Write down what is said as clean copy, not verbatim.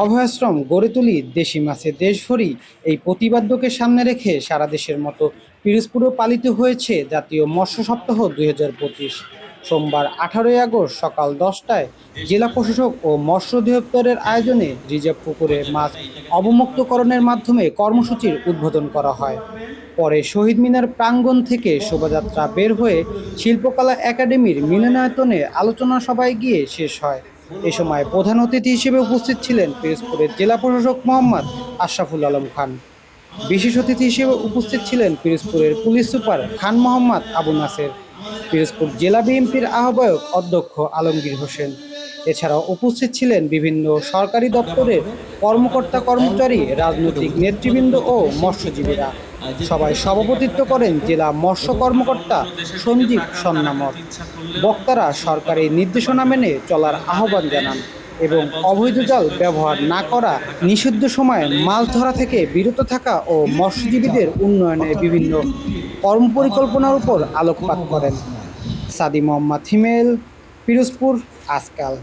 অভয়াশ্রম গড়ে তুলি, দেশি মাছে দেশ ভরি, এই প্রতিপাদ্যকে সামনে রেখে সারা দেশের মতো পিরোজপুরেও পালিত হয়েছে জাতীয় মৎস্য সপ্তাহ 2025। সোমবার 18ই আগস্ট সকাল 10টায় জেলা প্রশাসক ও মৎস্য অধিদপ্তরের আয়োজনে রিজার্ভ পুকুরে মাছ অবমুক্তকরণের মাধ্যমে কর্মসূচির উদ্বোধন করা হয়। পরে শহীদ মিনার প্রাঙ্গণ থেকে শোভাযাত্রা বের হয়ে শিল্পকলা একাডেমির মিলনায়তনে আলোচনা সভায় গিয়ে শেষ হয়। এ সময় প্রধান অতিথি হিসেবে উপস্থিত ছিলেন পিরোজপুরের জেলা প্রশাসক মোহাম্মদ আশরাফুল আলম খান। বিশেষ অতিথি হিসেবে উপস্থিত ছিলেন পিরোজপুরের পুলিশ সুপার খান মোহাম্মদ আবু নাসের, পিরোজপুর জেলা বিএনপির আহ্বায়ক অধ্যক্ষ আলমগীর হোসেন। এছাড়াও উপস্থিত ছিলেন বিভিন্ন সরকারি দপ্তরের কর্মকর্তা কর্মচারী, রাজনৈতিক নেতৃবৃন্দ ও মৎস্যজীবীরা। সবাই সভাপতিত্ব করেন জেলা মৎস্য কর্মকর্তা সঞ্জীব সন্নামত। বক্তারা সরকারি নির্দেশনা মেনে চলার আহ্বান জানান এবং অবৈধ জাল ব্যবহার না করা, নিষিদ্ধ সময়ে মাছ ধরা থেকে বিরত থাকা ও মৎস্যজীবীদের উন্নয়নে বিভিন্ন কর্মপরিকল্পনার উপর আলোকপাত করেন। সাদি মোহাম্মদ হিমেল, পিরোজপুর আজকাল।